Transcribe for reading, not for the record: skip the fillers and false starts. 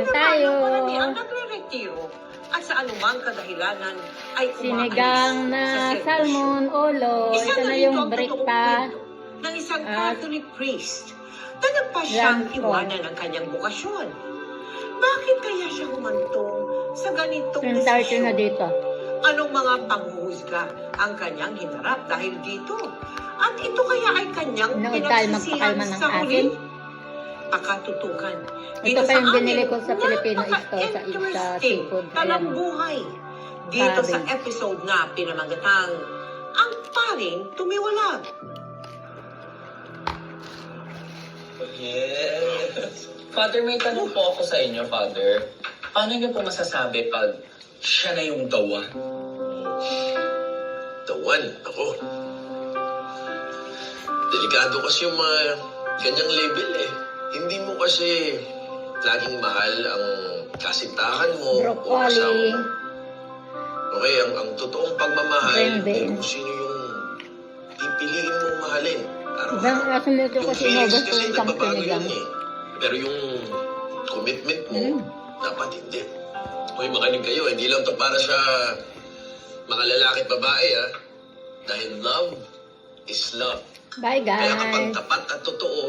tayo. Karamihan nagre-retiro at sa anumang kadahilanan ay Sinigang na salmon, ulo. Ito na yung breakfast. Ng isang At Catholic priest na nagpasyang lunch. iwanan ang kanyang bukasyon. Bakit kaya siya humantong sa ganitong Yung tartar na desisyon? dito. Anong mga panghuhusga ang kanyang hinarap dahil dito? At ito kaya ay kanyang Nood tayo pinagsisihan magpakalma ng sa asin. huli? Pakatutukan. Ito pa yung binili ko sa Filipino store sa seafood. Talang Ayan. buhay. Dito sa Cabbage. episode na pinamagatang Ang Paring Tumiwalag. Yes. Father, may tanong po ako sa inyo, Father. Paano niyo po masasabi pag siya na yung the one? The one, ako. Delikado kasi yung mga ganyang label eh. Hindi mo kasi laging mahal ang kasintahan mo o asawa Broccoli. mo. Okay, ang totoong pagmamahal Green ay beans. kung sino yung pipiliin mong mahalin. Ibang Araw-araw. klase nito Yung kasi feelings inubos ko kasi isang nagbabago sinigang. yun eh. Pero yung commitment mo, dapat hindi. Hoy, makinig kayo. Hindi lang to para sa mga lalaki at babae, ha? Dahil love is love. Bye Kaya kapag guys. tapat at totoo,